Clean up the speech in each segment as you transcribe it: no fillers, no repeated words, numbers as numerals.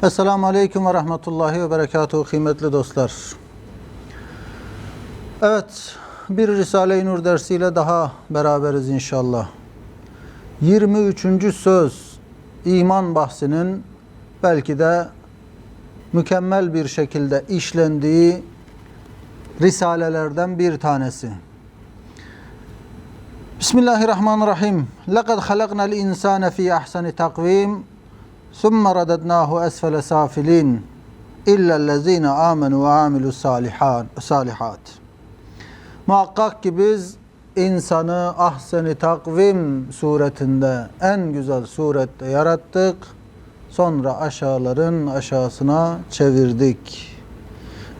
Esselamu Aleyküm ve Rahmetullahi ve Berekatuhu kıymetli dostlar. Evet, bir Risale-i Nur dersiyle daha beraberiz inşallah. 23. söz iman bahsinin belki de mükemmel bir şekilde işlendiği risalelerden bir tanesi. Bismillahirrahmanirrahim. لَقَدْ خَلَقْنَا الْاِنْسَانَ ف۪ي اَحْسَنِ تَقْو۪يمٍ ثُمَّ رَدَدْنَاهُ أَسْفَلَ سَافِلِينَ اِلَّا الَّذ۪ينَ آمَنُوا وَعَامِلُوا الصَّالِحَاتِ. Muhakkak ki biz insanı ahsen-i takvim suretinde, en güzel surette yarattık. Sonra aşağıların aşağısına çevirdik.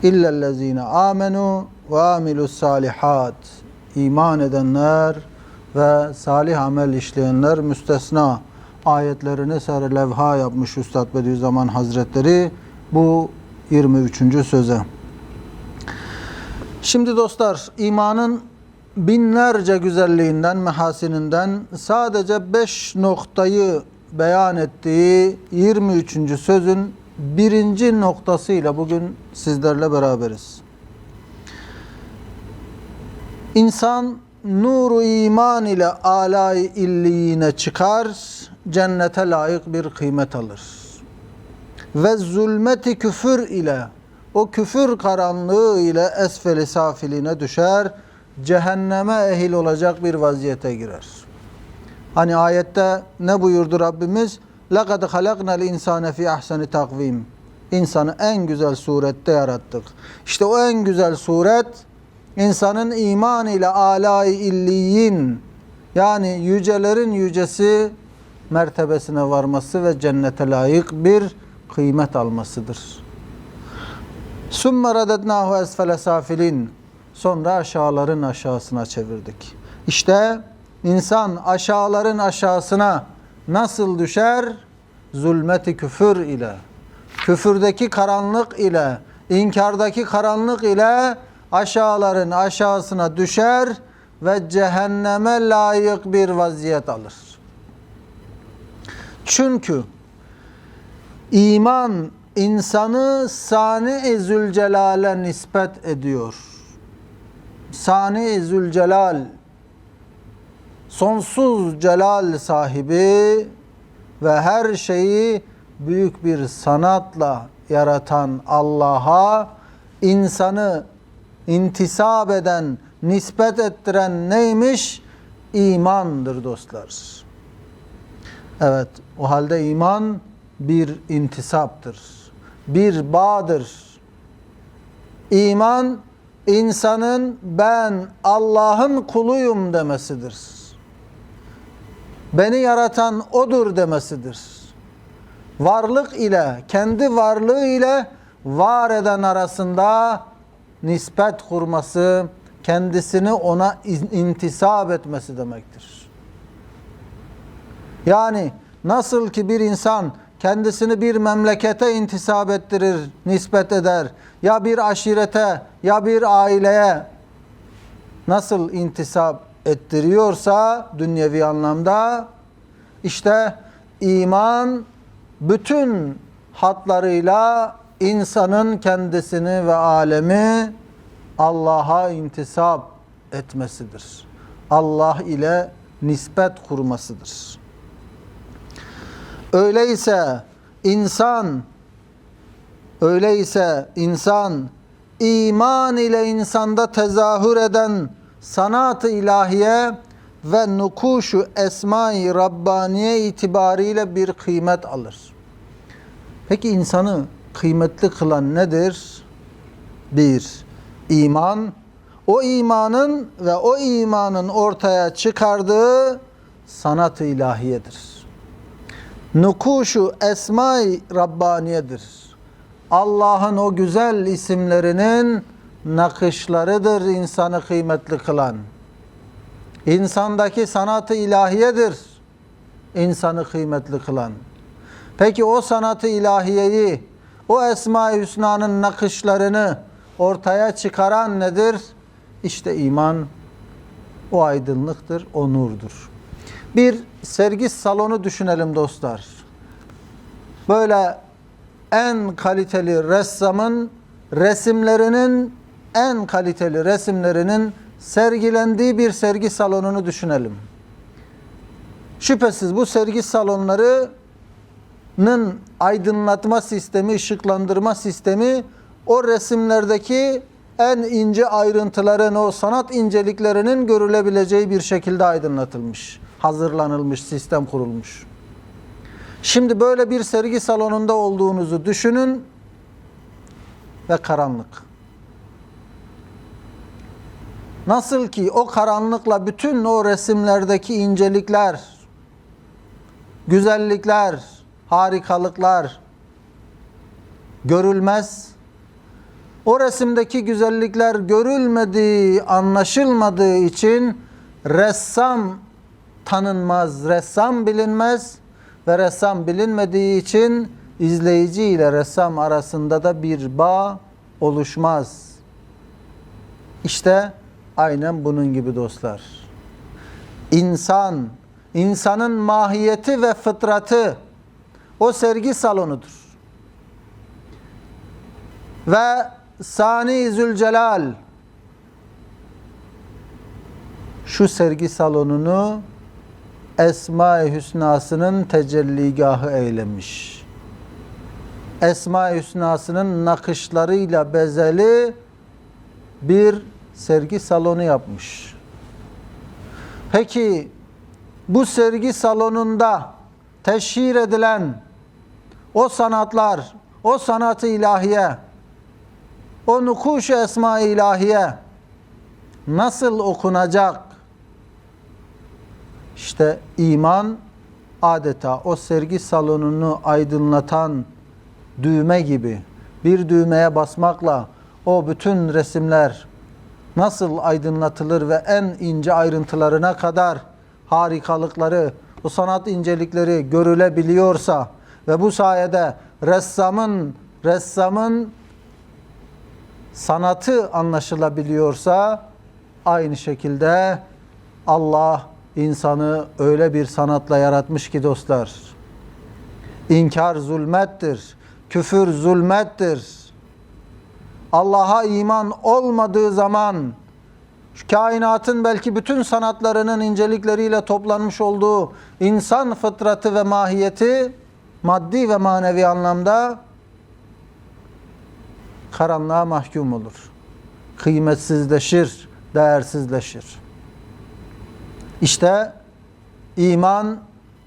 İllellezine amenu ve amilus salihat. İman edenler ve salih amel işleyenler müstesna. Ayetlerini sarı levha yapmış Üstad Bediüzzaman Hazretleri bu 23. söze. Şimdi dostlar, imanın binlerce güzelliğinden, mehasininden sadece 5 noktayı beyan ettiği 23. sözün birinci noktasıyla bugün sizlerle beraberiz. İnsan nuru iman ile âlâ-i illiyine çıkar, cennete layık bir kıymet alır. Ve zulmeti küfür ile, o küfür karanlığı ile esfeli safiline düşer, cehenneme ehil olacak bir vaziyete girer. Hani ayette ne buyurdu Rabbimiz? لَقَدْ خَلَقْنَا الْاِنْسَانَ فِي اَحْسَنِ تَقْو۪يمٍ. İnsanı en güzel surette yarattık. İşte o en güzel suret, insanın iman ile âlâ-i illiyin, yani yücelerin yücesi mertebesine varması ve cennete layık bir kıymet almasıdır. ثُمَّ رَدَدْنَاهُ أَسْفَلَ سَافِلِينَ. Sonra aşağıların aşağısına çevirdik. İşte insan aşağıların aşağısına nasıl düşer? Zulmeti küfür ile, küfürdeki karanlık ile, inkardaki karanlık ile aşağıların aşağısına düşer ve cehenneme layık bir vaziyet alır. Çünkü iman insanı Sani-i Zülcelal'e nispet ediyor. Sani-i Zülcelal, sonsuz celal sahibi ve her şeyi büyük bir sanatla yaratan Allah'a insanı intisap eden, nispet ettiren neymiş? İmandır dostlar. Evet, o halde iman bir intisaptır, bir bağdır. İman, insanın ben Allah'ın kuluyum demesidir. Beni yaratan O'dur demesidir. Varlık ile, kendi varlığı ile var eden arasında nispet kurması, kendisini ona intisap etmesi demektir. Yani nasıl ki bir insan kendisini bir memlekete intisap ettirir, nispet eder, ya bir aşirete ya bir aileye nasıl intisap ettiriyorsa dünyevi anlamda, işte iman bütün hatlarıyla insanın kendisini ve alemi Allah'a intisap etmesidir. Allah ile nispet kurmasıdır. Öyleyse insan iman ile insanda tezahür eden sanat-ı ilahiye ve nukuşu esma-i Rabbaniye itibariyle bir kıymet alır. Peki insanı kıymetli kılan nedir? Bir, iman. O imanın ve o imanın ortaya çıkardığı sanat-ı ilahiyedir. Nukuşu esma-i Rabbaniyedir. Allah'ın o güzel isimlerinin nakışlarıdır insanı kıymetli kılan. İnsandaki sanat-ı ilahiyedir insanı kıymetli kılan. Peki o sanat-ı ilahiyeyi, o Esma-i Hüsna'nın nakışlarını ortaya çıkaran nedir? İşte iman, o aydınlıktır, o nurdur. Bir sergi salonu düşünelim dostlar. Böyle en kaliteli ressamın resimlerinin, en kaliteli resimlerinin sergilendiği bir sergi salonunu düşünelim. Şüphesiz bu sergi salonlarının aydınlatma sistemi, ışıklandırma sistemi o resimlerdeki en ince ayrıntıların, o sanat inceliklerinin görülebileceği bir şekilde aydınlatılmış, hazırlanılmış, sistem kurulmuş. Şimdi böyle bir sergi salonunda olduğunuzu düşünün ve karanlık. Nasıl ki o karanlıkla bütün o resimlerdeki incelikler, güzellikler, harikalıklar görülmez. O resimdeki güzellikler görülmediği, anlaşılmadığı için ressam tanınmaz, ressam bilinmez ve ressam bilinmediği için izleyici ile ressam arasında da bir bağ oluşmaz. İşte aynen bunun gibi dostlar. İnsanın mahiyeti ve fıtratı o sergi salonudur. Ve Sani Zülcelal şu sergi salonunu Esma-i Hüsna'sının tecelligahı eylemiş. Esma-i Hüsna'sının nakışlarıyla bezeli bir sergi salonu yapmış. Peki bu sergi salonunda teşhir edilen o sanatlar, o sanat-ı ilahiye, o nukuş-ı esma-i ilahiye nasıl okunacak? İşte iman adeta o sergi salonunu aydınlatan düğme gibi, bir düğmeye basmakla o bütün resimler nasıl aydınlatılır ve en ince ayrıntılarına kadar harikalıkları, o sanat incelikleri görülebiliyorsa ve bu sayede ressamın sanatı anlaşılabiliyorsa, aynı şekilde Allah insanı öyle bir sanatla yaratmış ki dostlar, İnkar zulmettir, küfür zulmettir. Allah'a iman olmadığı zaman şu kainatın belki bütün sanatlarının incelikleriyle toplanmış olduğu insan fıtratı ve mahiyeti maddi ve manevi anlamda karanlığa mahkum olur. Kıymetsizleşir, değersizleşir. İşte iman,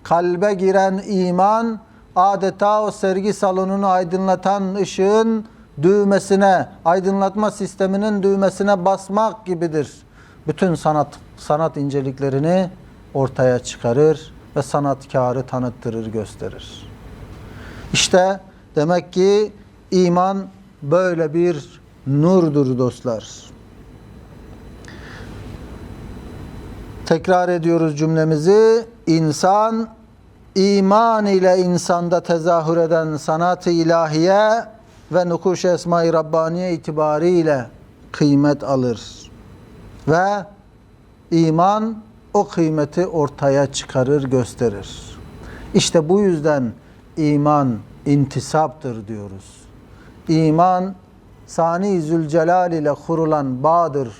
kalbe giren iman adeta o sergi salonunu aydınlatan ışığın düğmesine, aydınlatma sisteminin düğmesine basmak gibidir. Bütün sanat inceliklerini ortaya çıkarır ve sanatkarı tanıttırır, gösterir. İşte demek ki iman böyle bir nurdur dostlar. Tekrar ediyoruz cümlemizi. İnsan, iman ile insanda tezahür eden sanat-ı ilahiye ve nukuş-ı esma-i Rabbaniye itibariyle kıymet alır. Ve iman o kıymeti ortaya çıkarır, gösterir. İşte bu yüzden iman intisaptır diyoruz. İman, Sani Zülcelal ile kurulan bağdır.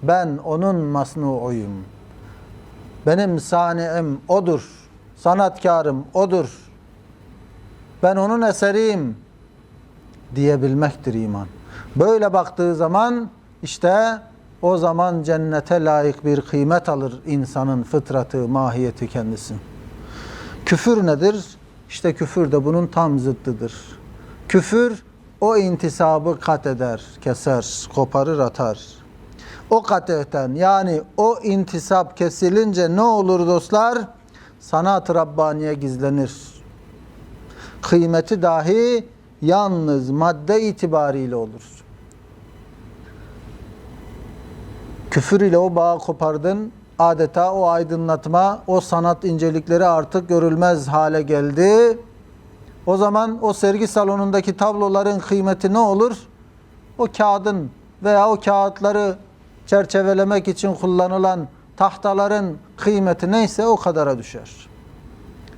Ben onun masnuuyum. Benim sani'im odur. Sanatkarım odur. Ben onun eseriyim diyebilmektir iman. Böyle baktığı zaman işte o zaman cennete layık bir kıymet alır insanın fıtratı, mahiyeti kendisi. Küfür nedir? İşte küfür de bunun tam zıttıdır. Küfür o intisabı kat eder, keser, koparır, atar. O katehten yani o intisap kesilince ne olur dostlar? Sanat-ı Rabbaniye gizlenir. Kıymeti dahi yalnız madde itibariyle olur. Küfür ile o bağı kopardın, adeta o aydınlatma, o sanat incelikleri artık görülmez hale geldi. O zaman o sergi salonundaki tabloların kıymeti ne olur? O kağıdın veya o kağıtları çerçevelemek için kullanılan tahtaların kıymeti neyse o kadara düşer.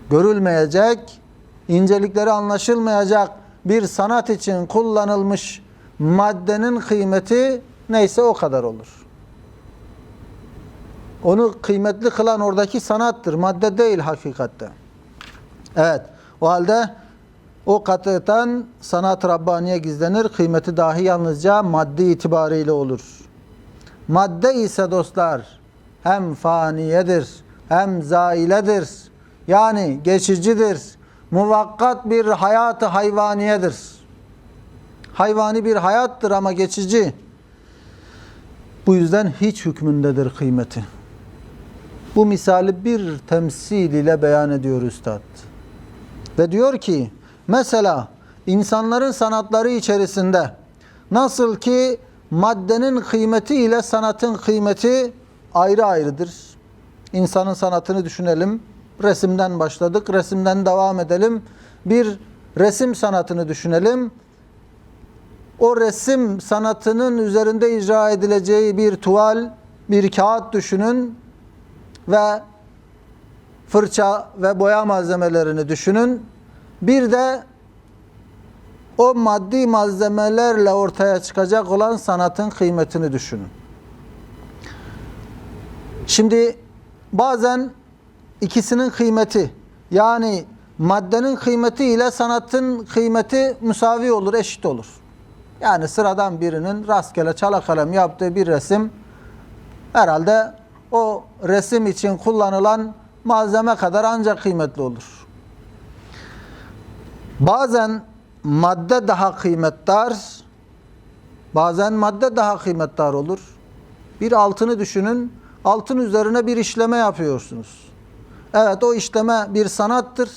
Görülmeyecek, incelikleri anlaşılmayacak bir sanat için kullanılmış maddenin kıymeti neyse o kadar olur. Onu kıymetli kılan oradaki sanattır, madde değil hakikatte. Evet, o halde o katıtan sanat Rabbaniye gizlenir, kıymeti dahi yalnızca maddi itibariyle olur. Madde ise dostlar hem faniyedir, hem zailedir. Yani geçicidir, muvakkat bir hayatı hayvaniyedir. Hayvani bir hayattır ama geçici. Bu yüzden hiç hükmündedir kıymeti. Bu misali bir temsil ile beyan ediyor üstad. Ve diyor ki, mesela insanların sanatları içerisinde nasıl ki maddenin kıymeti ile sanatın kıymeti ayrı ayrıdır. İnsanın sanatını düşünelim. Resimden başladık, resimden devam edelim. Bir resim sanatını düşünelim. O resim sanatının üzerinde icra edileceği bir tuval, bir kağıt düşünün ve fırça ve boya malzemelerini düşünün. Bir de o maddi malzemelerle ortaya çıkacak olan sanatın kıymetini düşünün. Şimdi bazen ikisinin kıymeti, yani maddenin kıymeti ile sanatın kıymeti müsavi olur, eşit olur. Yani sıradan birinin rastgele çala kalem yaptığı bir resim herhalde o resim için kullanılan malzeme kadar ancak kıymetli olur. Bazen madde daha kıymetdar, bazen madde daha kıymetdar olur. Bir altını düşünün, altın üzerine bir işleme yapıyorsunuz. Evet, o işleme bir sanattır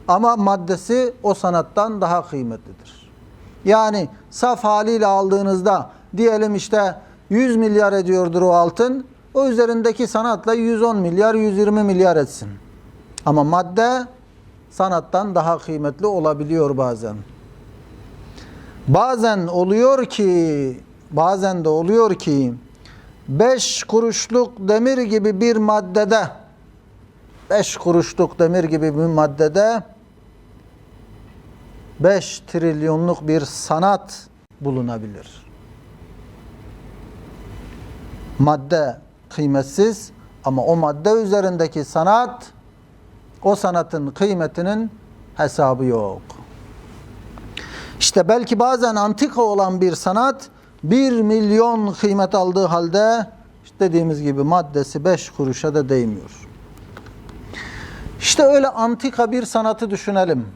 ama maddesi o sanattan daha kıymetlidir. Yani saf haliyle aldığınızda diyelim işte 100 milyar ediyordur o altın, o üzerindeki sanatla 110 milyar, 120 milyar etsin. Ama madde sanattan daha kıymetli olabiliyor bazen. Bazen de oluyor ki 5 kuruşluk demir gibi bir maddede 5 trilyonluk bir sanat bulunabilir. Madde kıymetsiz ama o madde üzerindeki sanat, o sanatın kıymetinin hesabı yok. İşte belki bazen antika olan bir sanat 1 milyon kıymet aldığı halde işte dediğimiz gibi maddesi 5 kuruşa da değmiyor. İşte öyle antika bir sanatı düşünelim.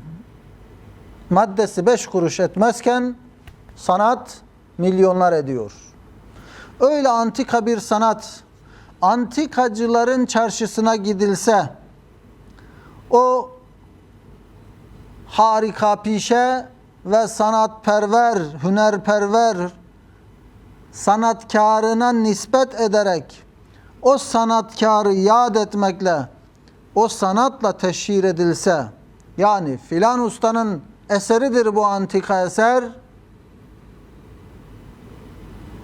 Maddesi 5 kuruş etmezken sanat milyonlar ediyor. Öyle antika bir sanat, antikacıların çarşısına gidilse, o harika pişe ve sanatperver, hünerperver sanatkarına nispet ederek o sanatkarı yad etmekle, o sanatla teşhir edilse, yani filan ustanın eseridir bu antika eser,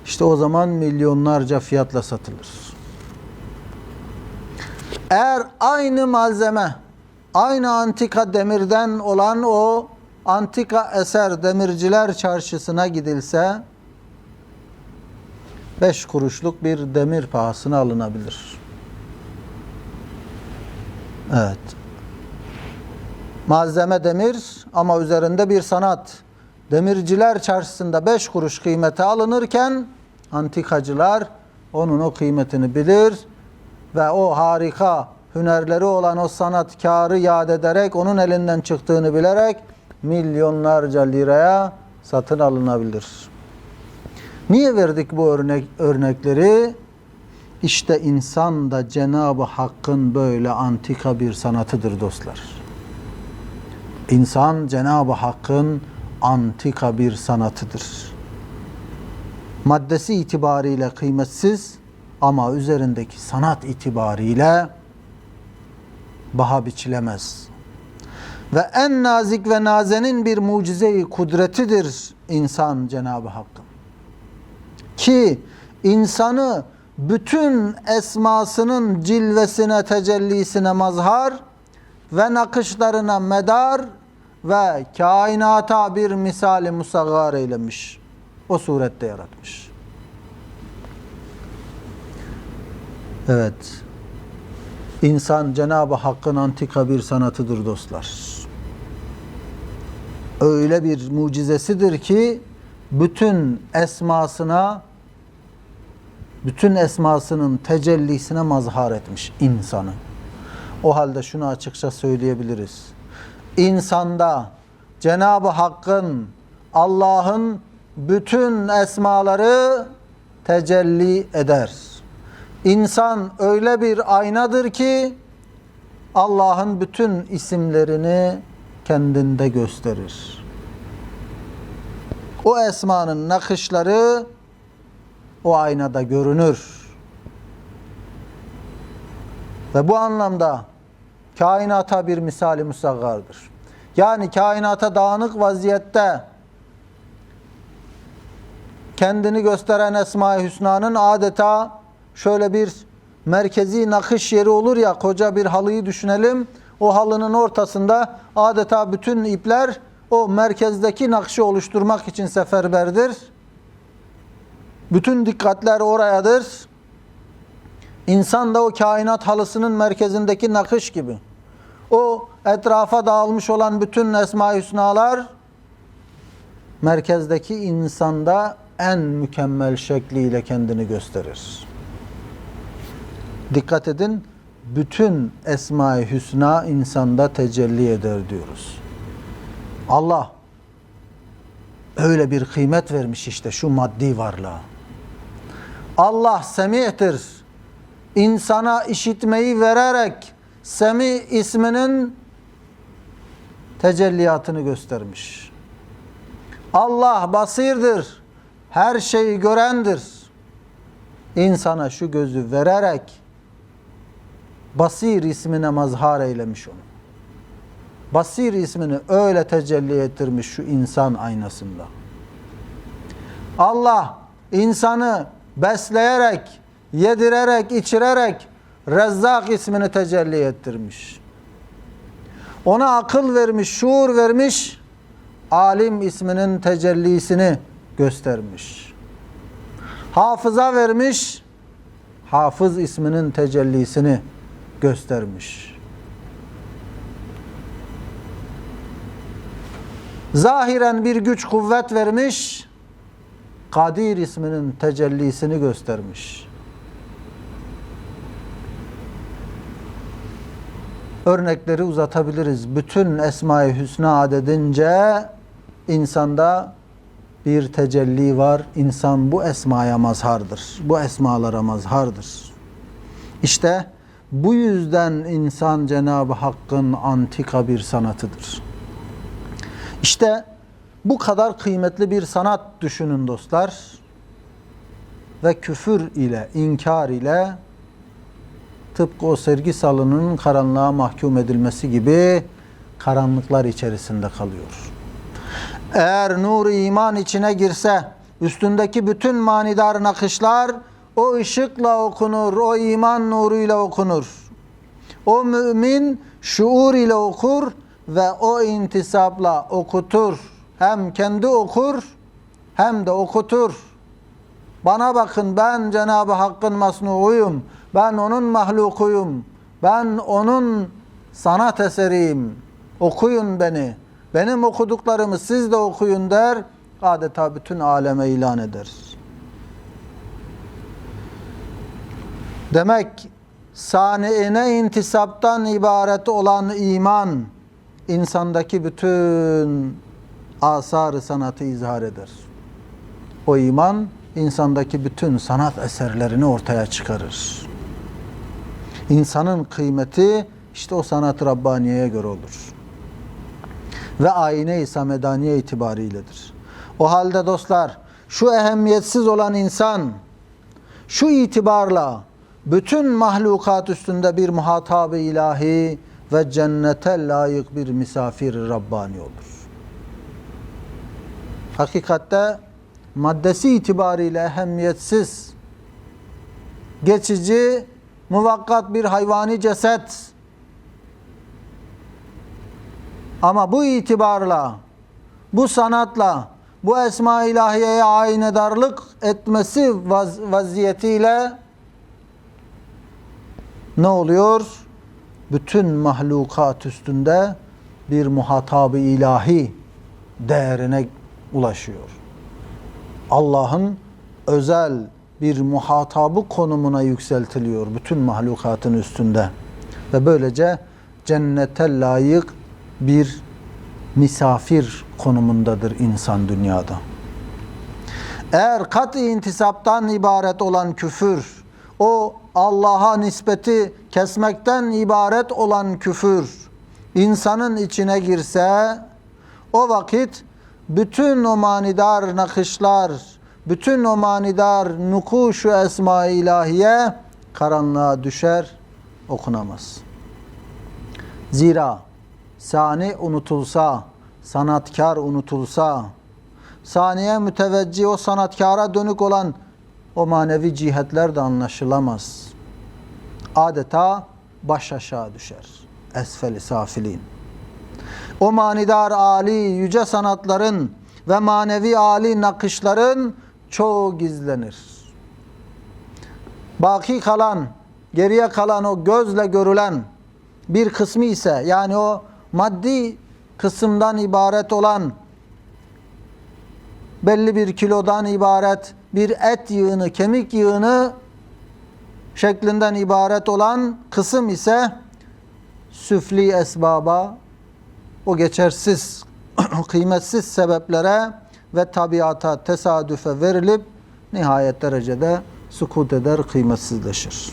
işte o zaman milyonlarca fiyatla satılır. Eğer aynı malzeme, aynı antika demirden olan o antika eser demirciler çarşısına gidilse 5 kuruşluk bir demir pahasına alınabilir. Evet. Malzeme demir ama üzerinde bir sanat. Demirciler çarşısında 5 kuruş kıymete alınırken antikacılar onun o kıymetini bilir ve o harika hünerleri olan o sanatkarı yad ederek, onun elinden çıktığını bilerek milyonlarca liraya satın alınabilir. Niye verdik bu örnekleri? İşte insan da Cenab-ı Hakk'ın böyle antika bir sanatıdır dostlar. İnsan Cenab-ı Hakk'ın antika bir sanatıdır. Maddesi itibariyle kıymetsiz ama üzerindeki sanat itibariyle baha biçilemez. Ve en nazik ve nazenin bir mucize-i kudretidir insan Cenab-ı Hakk'ın. Ki insanı bütün esmasının cilvesine, tecellisine mazhar ve nakışlarına medar ve kainata bir misali musaggar eylemiş. O surette yaratmış. Evet. İnsan Cenab-ı Hakk'ın antika bir sanatıdır dostlar. Öyle bir mucizesidir ki bütün esmasının tecellisine mazhar etmiş insanı. O halde şunu açıkça söyleyebiliriz. İnsanda Cenab-ı Hakk'ın, Allah'ın bütün esmaları tecelli eder. İnsan öyle bir aynadır ki Allah'ın bütün isimlerini kendinde gösterir. O esmanın nakışları o aynada görünür. Ve bu anlamda kainata bir misali musaggardır. Yani kainata dağınık vaziyette kendini gösteren Esma-i Hüsna'nın adeta şöyle bir merkezi nakış yeri olur ya, koca bir halıyı düşünelim. O halının ortasında adeta bütün ipler o merkezdeki nakşı oluşturmak için seferberdir. Bütün dikkatler orayadır. İnsan da o kainat halısının merkezindeki nakış gibi. O etrafa dağılmış olan bütün Esma-i Hüsnalar merkezdeki insanda en mükemmel şekliyle kendini gösterir. Dikkat edin, bütün Esma-i Hüsna insanda tecelli eder diyoruz. Allah öyle bir kıymet vermiş işte şu maddi varlığa. Allah Semi'tir. İnsana işitmeyi vererek Semi isminin tecelliyatını göstermiş. Allah Basir'dir. Her şeyi görendir. İnsana şu gözü vererek Basir ismine mazhar eylemiş onu. Basir ismini öyle tecelli ettirmiş şu insan aynasında. Allah insanı besleyerek, yedirerek, içirerek Rezzak ismini tecelli ettirmiş. Ona akıl vermiş, şuur vermiş, Alim isminin tecellisini göstermiş. Hafıza vermiş, Hafız isminin tecellisini göstermiş. Zahiren bir güç kuvvet vermiş, Kadir isminin tecellisini göstermiş. Örnekleri uzatabiliriz. Bütün Esma-i Hüsna adedince insanda bir tecelli var. İnsan bu esmaya mazhardır. Bu esmalara mazhardır. İşte bu yüzden insan Cenab-ı Hakk'ın antika bir sanatıdır. İşte bu kadar kıymetli bir sanat düşünün dostlar. Ve küfür ile, inkar ile tıpkı o sergi salonunun karanlığa mahkum edilmesi gibi karanlıklar içerisinde kalıyor. Eğer nur iman içine girse, üstündeki bütün manidar nakışlar o ışıkla okunur, o iman nuruyla okunur. O mümin şuur ile okur ve o intisapla okutur. Hem kendi okur hem de okutur. Bana bakın, ben Cenab-ı Hakk'ın masnuuyum. Ben onun mahlukuyum. Ben onun sanat eseriyim. Okuyun beni. Benim okuduklarımı siz de okuyun der. Adeta bütün aleme ilan eder. Demek saniine intisaptan ibaret olan iman insandaki bütün asar-ı sanatı izhar eder. O iman insandaki bütün sanat eserlerini ortaya çıkarır. İnsanın kıymeti işte o sanat-ı Rabbaniye'ye göre olur. Ve ayine-i samedaniye itibariyledir. O halde dostlar, şu ehemmiyetsiz olan insan, şu itibarla bütün mahlukat üstünde bir muhatab-ı ilahi ve cennete layık bir misafir-i Rabbani olur. Hakikatte maddesi itibariyle ehemmiyetsiz, geçici, muvakkat bir hayvani ceset. Ama bu itibarla, bu sanatla, bu esma-i ilahiyeye aynedarlık etmesi vaziyetiyle ne oluyor? Bütün mahlukat üstünde bir muhatab-ı ilahi değerine ulaşıyor. Allah'ın özel bir muhatabı konumuna yükseltiliyor bütün mahlukatın üstünde. Ve böylece cennete layık bir misafir konumundadır insan dünyada. Eğer kat'i intisaptan ibaret olan küfür, o Allah'a nispeti kesmekten ibaret olan küfür insanın içine girse, o vakit bütün o manidar nakışlar, bütün o manidar nukuşu esma-i ilahiye karanlığa düşer, okunamaz. Zira sani unutulsa, sanatkar unutulsa, saniye müteveccih o sanatkara dönük olan o manevi cihetler de anlaşılamaz. Adeta baş aşağı düşer. Esfel-i safilin. O manidar âli yüce sanatların ve manevi âli nakışların çoğu gizlenir. Baki kalan, geriye kalan o gözle görülen bir kısmı ise, yani o maddi kısımdan ibaret olan, belli bir kilodan ibaret bir et yığını, kemik yığını şeklinden ibaret olan kısım ise süfli esbaba, o geçersiz, kıymetsiz sebeplere ve tabiata, tesadüfe verilip nihayet derecede sukut eder, kıymetsizleşir.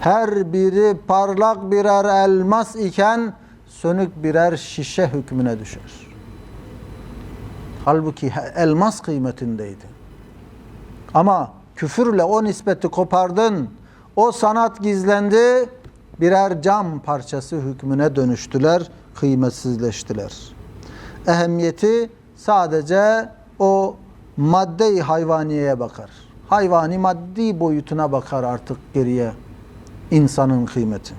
Her biri parlak birer elmas iken sönük birer şişe hükmüne düşer. Halbuki elmas kıymetindeydi. Ama küfürle o nispeti kopardın, o sanat gizlendi, birer cam parçası hükmüne dönüştüler, kıymetsizleştiler. Ehemmiyeti sadece o madde-i hayvaniyeye bakar. Hayvani maddi boyutuna bakar artık geriye insanın kıymeti.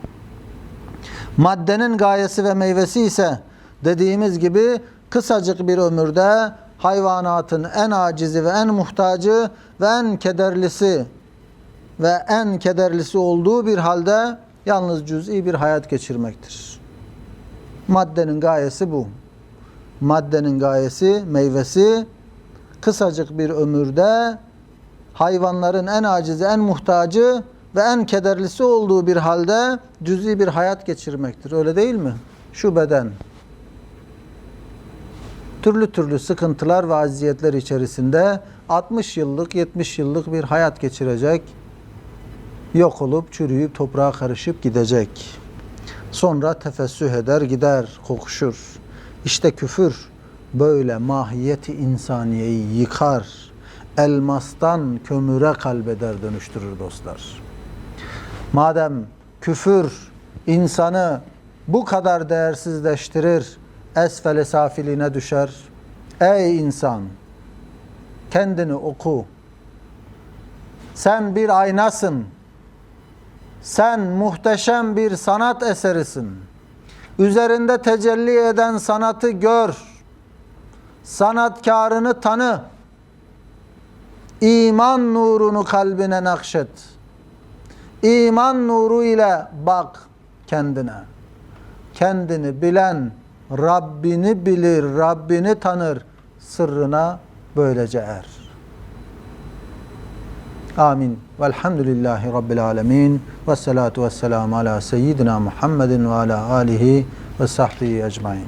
Maddenin gayesi ve meyvesi ise dediğimiz gibi kısacık bir ömürde hayvanatın en acizi ve en muhtacı ve en kederlisi olduğu bir halde yalnız cüz'i bir hayat geçirmektir. Maddenin gayesi bu. Maddenin gayesi, meyvesi kısacık bir ömürde hayvanların en acizi, en muhtacı ve en kederlisi olduğu bir halde cüz'i bir hayat geçirmektir. Öyle değil mi? Şu beden türlü türlü sıkıntılar ve aziyetler içerisinde 60 yıllık, 70 yıllık bir hayat geçirecek. Yok olup, çürüyüp, toprağa karışıp gidecek. Sonra tefessüh eder, gider, kokuşur. İşte küfür böyle mahiyeti insaniyeyi yıkar. Elmastan kömüre kalbeder, dönüştürür dostlar. Madem küfür insanı bu kadar değersizleştirir, esfel-i safiline düşer. Ey insan! Kendini oku. Sen bir aynasın. Sen muhteşem bir sanat eserisin. Üzerinde tecelli eden sanatı gör. Sanatkarını tanı. İman nurunu kalbine nakşet. İman nuru ile bak kendine. Kendini bilen Rabbini bilir, Rabbini tanır. Sırrına böylece er. Amin. Velhamdülillahi Rabbil alemin. Ve salatu ve selamu ala seyyidina Muhammedin ve ala alihi ve sahbihi ecmain.